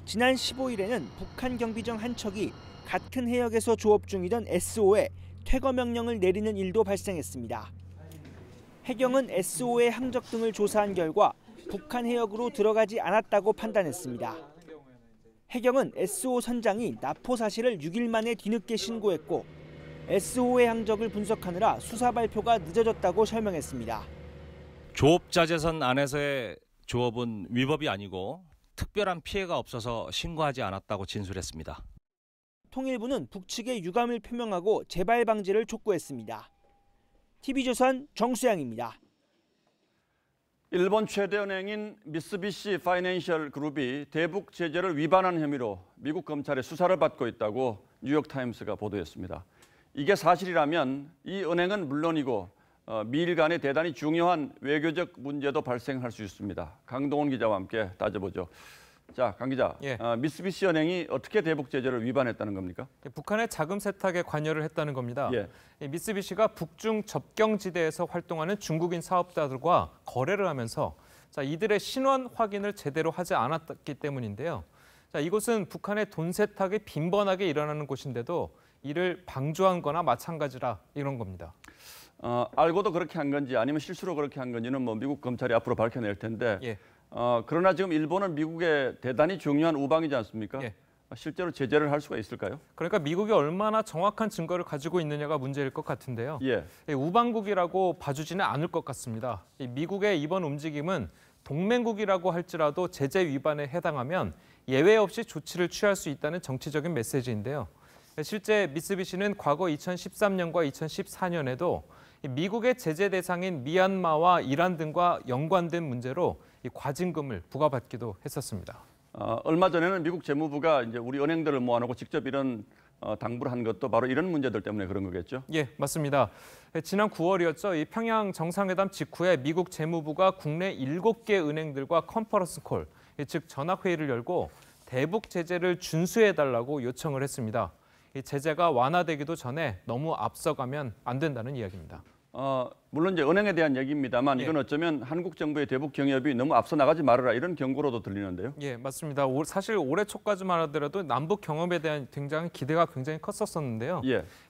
지난 15일에는 북한 경비정 한 척이 같은 해역에서 조업 중이던 SO에 퇴거 명령을 내리는 일도 발생했습니다. 해경은 SO의 항적 등을 조사한 결과 북한 해역으로 들어가지 않았다고 판단했습니다. 해경은 SO 선장이 납포 사실을 6일 만에 뒤늦게 신고했고 SO의 항적을 분석하느라 수사 발표가 늦어졌다고 설명했습니다. 조업자재선 안에서의 조업은 위법이 아니고 특별한 피해가 없어서 신고하지 않았다고 진술했습니다. 통일부는 북측에 유감을 표명하고 재발 방지를 촉구했습니다. TV조선 정수양입니다. 일본 최대 은행인 미쓰비시 파이낸셜 그룹이 대북 제재를 위반한 혐의로 미국 검찰의 수사를 받고 있다고 뉴욕타임스가 보도했습니다. 이게 사실이라면 이 은행은 물론이고 미일 간에 대단히 중요한 외교적 문제도 발생할 수 있습니다. 강동원 기자와 함께 따져보죠. 자, 강 기자, 미쓰비시 은행이 어떻게 대북 제재를 위반했다는 겁니까? 북한의 자금 세탁에 관여를 했다는 겁니다. 미쓰비시가 북중 접경지대에서 활동하는 중국인 사업자들과 거래를 하면서 이들의 신원 확인을 제대로 하지 않았기 때문인데요. 이곳은 북한의 돈 세탁이 빈번하게 일어나는 곳인데도 이를 방조한 거나 마찬가지라 이런 겁니다. 알고도 그렇게 한 건지 아니면 실수로 그렇게 한 건지는 뭐 미국 검찰이 앞으로 밝혀낼 텐데 그러나 지금 일본은 미국의 대단히 중요한 우방이지 않습니까? 실제로 제재를 할 수가 있을까요? 그러니까 미국이 얼마나 정확한 증거를 가지고 있느냐가 문제일 것 같은데요. 우방국이라고 봐주지는 않을 것 같습니다. 미국의 이번 움직임은 동맹국이라고 할지라도 제재 위반에 해당하면 예외 없이 조치를 취할 수 있다는 정치적인 메시지인데요. 실제 미쓰비시는 과거 2013년과 2014년에도 미국의 제재 대상인 미얀마와 이란 등과 연관된 문제로 과징금을 부과받기도 했었습니다. 얼마 전에는 미국 재무부가 이제 우리 은행들을 모아놓고 직접 이런 당부를 한 것도 바로 이런 문제들 때문에 그런 거겠죠? 예, 맞습니다. 지난 9월이었죠. 이 평양 정상회담 직후에 미국 재무부가 국내 7개 은행들과 컨퍼런스 콜, 즉 전화회의를 열고 대북 제재를 준수해달라고 요청을 했습니다. 이 제재가 완화되기도 전에 너무 앞서가면 안 된다는 이야기입니다. 물론 이제 은행에 대한 얘기입니다만 이건 어쩌면 한국 정부의 대북 경협이 너무 앞서 나가지 말아라 이런 경고로도 들리는데요. 예, 맞습니다. 사실 올해 초까지만 하더라도 남북 경협에 대한 기대가 굉장히 컸었는데요.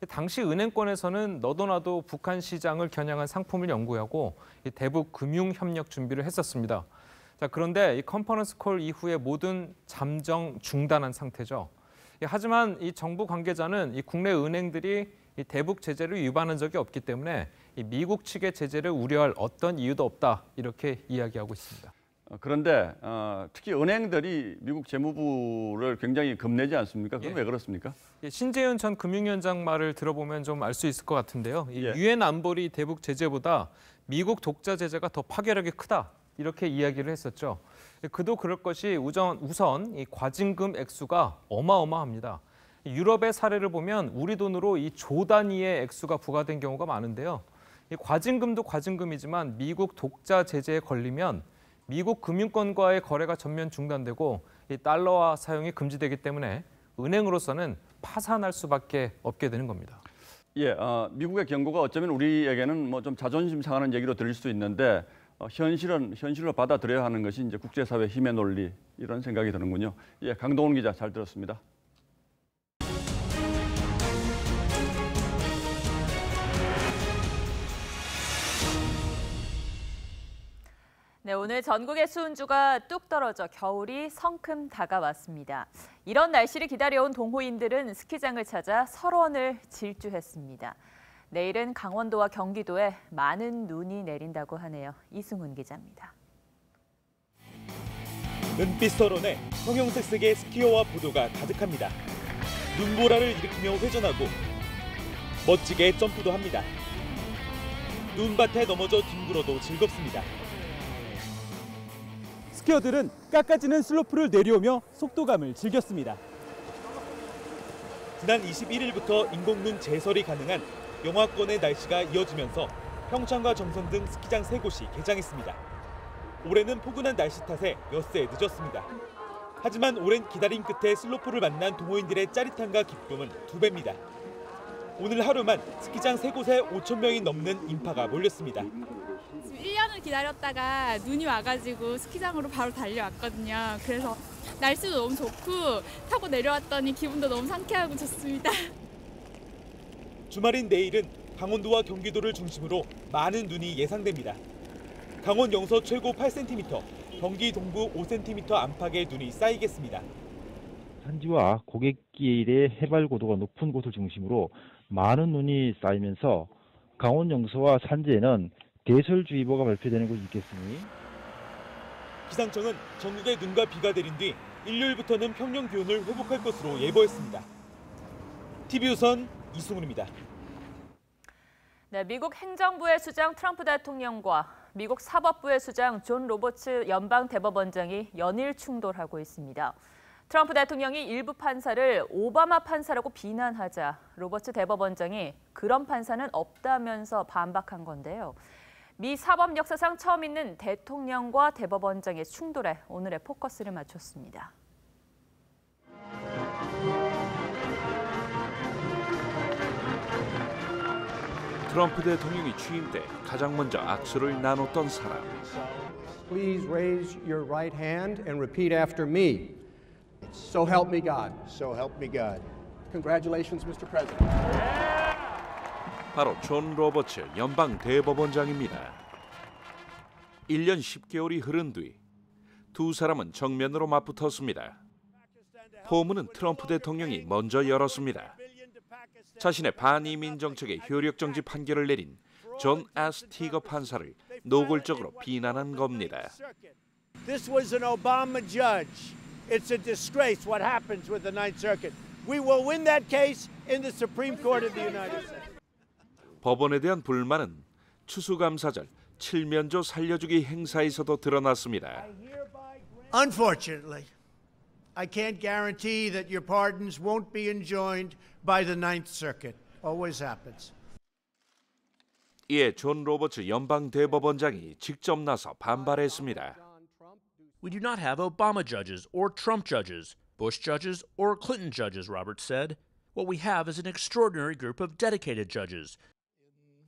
당시 은행권에서는 너도 나도 북한 시장을 겨냥한 상품을 연구하고 대북 금융 협력 준비를 했었습니다. 그런데 이 컨퍼런스 콜 이후에 모든 잠정 중단한 상태죠. 하지만 이 정부 관계자는 이 국내 은행들이 이 대북 제재를 위반한 적이 없기 때문에 이 미국 측의 제재를 우려할 어떤 이유도 없다 이렇게 이야기하고 있습니다. 그런데 특히 은행들이 미국 재무부를 굉장히 겁내지 않습니까? 그건 왜 그렇습니까? 신재현 전 금융위원장 말을 들어보면 좀 알 수 있을 것 같은데요. 유엔 안보리 대북 제재보다 미국 독자 제재가 더 파괴력이 크다 이렇게 이야기를 했었죠. 그도 그럴 것이 우선 이 과징금 액수가 어마어마합니다. 유럽의 사례를 보면 우리 돈으로 이 조 단위의 액수가 부과된 경우가 많은데요. 이 과징금도 과징금이지만 미국 독자 제재에 걸리면 미국 금융권과의 거래가 전면 중단되고 이 달러화 사용이 금지되기 때문에 은행으로서는 파산할 수밖에 없게 되는 겁니다. 미국의 경고가 어쩌면 우리에게는 뭐 좀 자존심 상하는 얘기로 들릴 수 있는데 현실로 받아들여야 하는 것이 이제 국제사회 힘의 논리 이런 생각이 드는군요. 강동원 기자 잘 들었습니다. 네, 오늘 전국의 수은주가 뚝 떨어져 겨울이 성큼 다가왔습니다. 이런 날씨를 기다려온 동호인들은 스키장을 찾아 설원을 질주했습니다. 내일은 강원도와 경기도에 많은 눈이 내린다고 하네요. 이승훈 기자입니다. 은빛 설원에 형형색색의 스키어와 보도가 가득합니다. 눈보라를 일으키며 회전하고 멋지게 점프도 합니다. 눈밭에 넘어져 뒹굴어도 즐겁습니다. 스키어들은 깎아지는 슬로프를 내려오며 속도감을 즐겼습니다. 지난 21일부터 인공눈 제설이 가능한 영하권의 날씨가 이어지면서 평창과 정선 등 스키장 3곳이 개장했습니다. 올해는 포근한 날씨 탓에 엿새 늦었습니다. 하지만 오랜 기다림 끝에 슬로프를 만난 동호인들의 짜릿함과 기쁨은 2배입니다. 오늘 하루만 스키장 3곳에 5,000명이 넘는 인파가 몰렸습니다. 지금 1년을 기다렸다가 눈이 와가지고 스키장으로 바로 달려왔거든요. 그래서 날씨도 너무 좋고 타고 내려왔더니 기분도 너무 상쾌하고 좋습니다. 주말인 내일은 강원도와 경기도를 중심으로 많은 눈이 예상됩니다. 강원 영서 최고 8cm, 경기 동부 5cm 안팎의 눈이 쌓이겠습니다. 산지와 고갯길의 해발 고도가 높은 곳을 중심으로 많은 눈이 쌓이면서 강원 영서와 산지에는 대설주의보가 발표되는 곳이 있겠으니 기상청은 전국에 눈과 비가 내린 뒤 일요일부터는 평년 기온을 회복할 것으로 예보했습니다. TV우선 이승훈입니다. 네, 미국 행정부의 수장 트럼프 대통령과 미국 사법부의 수장 존 로버츠 연방 대법원장이 연일 충돌하고 있습니다. 트럼프 대통령이 일부 판사를 오바마 판사라고 비난하자 로버츠 대법원장이 그런 판사는 없다면서 반박한 건데요. 미 사법 역사상 처음 있는 대통령과 대법원장의 충돌에 오늘의 포커스를 맞췄습니다. 트럼프 대통령이 취임 때 가장 먼저 악수를 나눴던 사람. Please raise your right hand and repeat after me. So help me God. So help me God. Congratulations, Mr. President. 바로 존 로버츠 연방 대법원장입니다. 1년 10개월이 흐른 뒤 두 사람은 정면으로 맞붙었습니다. 포문은 트럼프 대통령이 먼저 열었습니다. 자신의 반이민 정책의 효력 정지 판결을 내린 존 S. 티거 판사를 노골적으로 비난한 겁니다. This was an Obama judge. It's a disgrace what happens with the Ninth Circuit. We will win that case in the Supreme Court of the United States. 법원에 대한 불만은 추수감사절 칠면조 살려주기 행사에서도 드러났습니다. Unfortunately, I can't guarantee that your pardons won't be enjoined by the Ninth Circuit. Always happens. 이에 존 로버츠 연방 대법원장이 직접 나서 반발했습니다. We do not have Obama judges or Trump judges, Bush judges or Clinton judges, Roberts said. What we have is an extraordinary group of dedicated judges.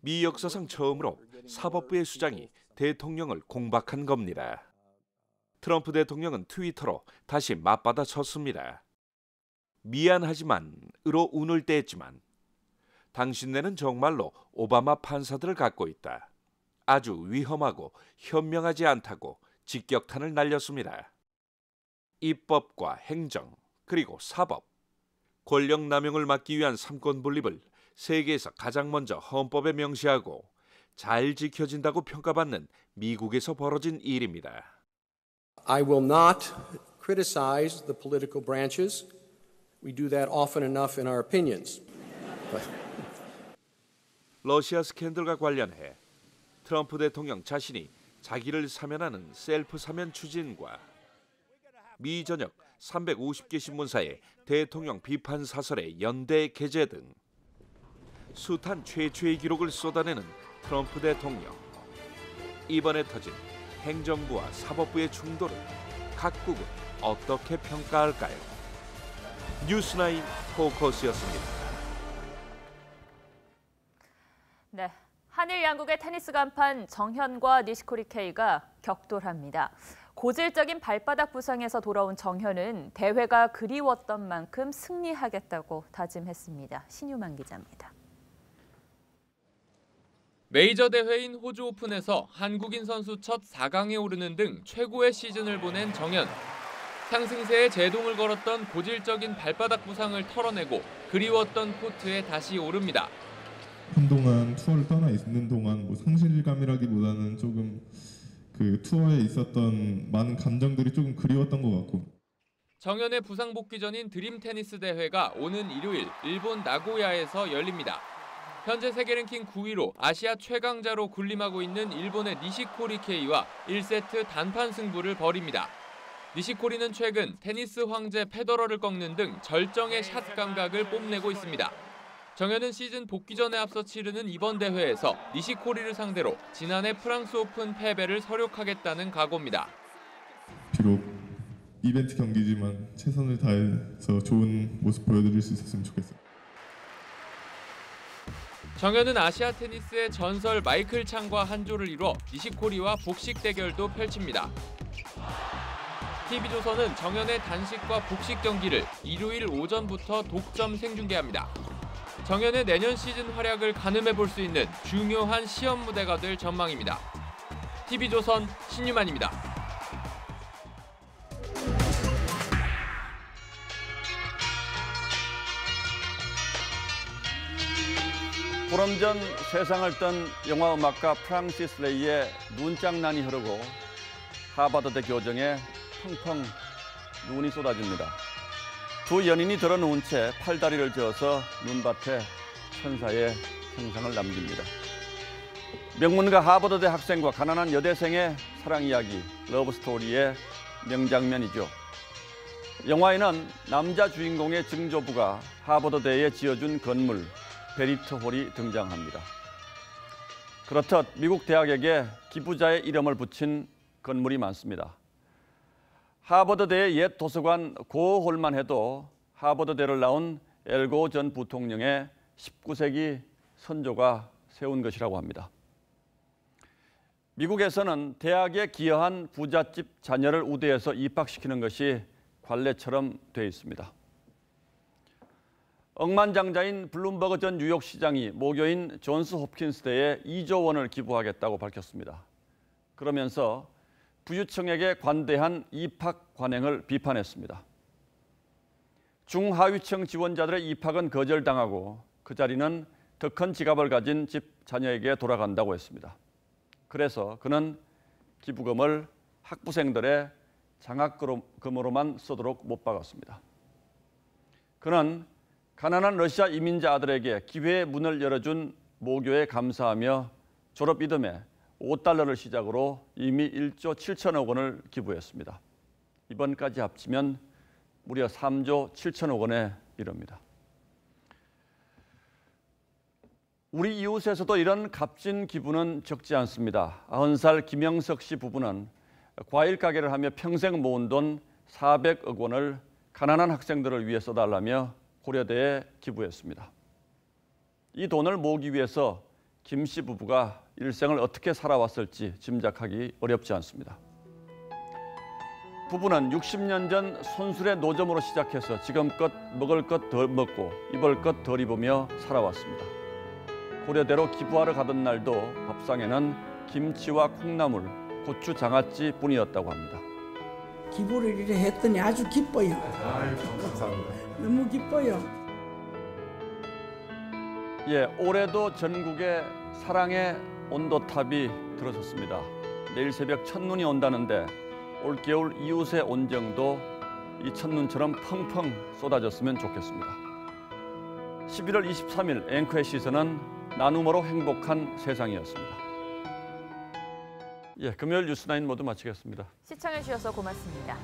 미 역사상 처음으로 사법부의 수장이 대통령을 공박한 겁니다. 트럼프 대통령은 트위터로 다시 맞받아 쳤습니다. 미안하지만,으로 운을 떼지만 당신네는 정말로 오바마 판사들을 갖고 있다. 아주 위험하고 현명하지 않다고 직격탄을 날렸습니다. 입법과 행정 그리고 사법, 권력 남용을 막기 위한 삼권 분립을 세계에서 가장 먼저 헌법에 명시하고 잘 지켜진다고 평가받는 미국에서 벌어진 일입니다. I will not criticize the political branches. We do that often enough in our opinions. 러시아 스캔들과 관련해 트럼프 대통령 자신이 자기를 사면하는 셀프 사면 추진과 미 전역 350개 신문사의 대통령 비판 사설의 연대 게재 등 숱한 최초의 기록을 쏟아내는 트럼프 대통령. 이번에 터진 행정부와 사법부의 충돌을 각국은 어떻게 평가할까요? 뉴스9 포커스였습니다. 네, 한일 양국의 테니스 간판 정현과 니시코리 케이가 격돌합니다. 고질적인 발바닥 부상에서 돌아온 정현은 대회가 그리웠던 만큼 승리하겠다고 다짐했습니다. 신유만 기자입니다. 메이저 대회인 호주 오픈에서 한국인 선수 첫 4강에 오르는 등 최고의 시즌을 보낸 정현. 상승세에 제동을 걸었던 고질적인 발바닥 부상을 털어내고 그리웠던 코트에 다시 오릅니다. 한동안 투어를 떠나 있는 동안 뭐 상실감이라기보다는 조금 그 투어에 있었던 많은 감정들이 조금 그리웠던 것 같고. 정현의 부상 복귀 전인 드림 테니스 대회가 오는 일요일 일본 나고야에서 열립니다. 현재 세계 랭킹 9위로 아시아 최강자로 군림하고 있는 일본의 니시코리 케이와 1세트 단판 승부를 벌입니다. 니시코리는 최근 테니스 황제 페더러를 꺾는 등 절정의 샷 감각을 뽐내고 있습니다. 정현은 시즌 복귀 전에 앞서 치르는 이번 대회에서 니시코리를 상대로 지난해 프랑스 오픈 패배를 서력하겠다는 각오입니다. 비록 이벤트 경기지만 최선을 다해서 좋은 모습 보여드릴 수 있었으면 좋겠어요. 정현은 아시아 테니스의 전설 마이클 창과 한조를 이뤄 니시코리와 복식 대결도 펼칩니다. TV조선은 정현의 단식과 복식 경기를 일요일 오전부터 독점 생중계합니다. 정현의 내년 시즌 활약을 가늠해볼 수 있는 중요한 시험 무대가 될 전망입니다. TV조선 신유만입니다. 보름 전 세상을 떤 영화음악가 프랑시스 레이의 눈장난이 흐르고 하버드대 교정에 펑펑 눈이 쏟아집니다. 두 연인이 들어누운 채 팔다리를 저어서 눈밭에 천사의 형상을 남깁니다. 명문가 하버드대 학생과 가난한 여대생의 사랑 이야기, 러브스토리의 명장면이죠. 영화에는 남자 주인공의 증조부가 하버드대에 지어준 건물, 베리트 홀이 등장합니다. 그렇듯 미국 대학에게 기부자의 이름을 붙인 건물이 많습니다. 하버드대의 옛 도서관 고홀만 해도 하버드대를 나온 엘고 전 부통령의 19세기 선조가 세운 것이라고 합니다. 미국에서는 대학에 기여한 부잣집 자녀를 우대해서 입학시키는 것이 관례처럼 되어 있습니다. 억만장자인 블룸버그 전 뉴욕시장이 모교인 존스 홉킨스대에 2조 원을 기부하겠다고 밝혔습니다. 그러면서 부유층에게 관대한 입학 관행을 비판했습니다. 중하위층 지원자들의 입학은 거절당하고 그 자리는 더 큰 지갑을 가진 집 자녀에게 돌아간다고 했습니다. 그래서 그는 기부금을 학부생들의 장학금으로만 쓰도록 못 박았습니다. 그는 가난한 러시아 이민자 아들에게 기회의 문을 열어준 모교에 감사하며 졸업 이듬해 $5를 시작으로 이미 1조 7천억 원을 기부했습니다. 이번까지 합치면 무려 3조 7천억 원에 이릅니다. 우리 이웃에서도 이런 값진 기부는 적지 않습니다. 90살 김영석 씨 부부는 과일 가게를 하며 평생 모은 돈 400억 원을 가난한 학생들을 위해 써달라며 고려대에 기부했습니다. 이 돈을 모으기 위해서 김 씨 부부가 일생을 어떻게 살아왔을지 짐작하기 어렵지 않습니다. 부부는 60년 전 손술의 노점으로 시작해서 지금껏 먹을 것 더 먹고 입을 것 덜 입으며 살아왔습니다. 고려대로 기부하러 가던 날도 밥상에는 김치와 콩나물, 고추 장아찌 뿐이었다고 합니다. 기부를 이렇게 했더니 아주 기뻐요. 감사합니다. 너무 기뻐요. 예, 올해도 전국에 사랑의 온도탑이 들어섰습니다. 내일 새벽 첫눈이 온다는데 올겨울 이웃의 온정도 이 첫눈처럼 펑펑 쏟아졌으면 좋겠습니다. 11월 23일 앵커의 시선은 나눔으로 행복한 세상이었습니다. 예, 금요일 뉴스9 모두 마치겠습니다. 시청해 주셔서 고맙습니다.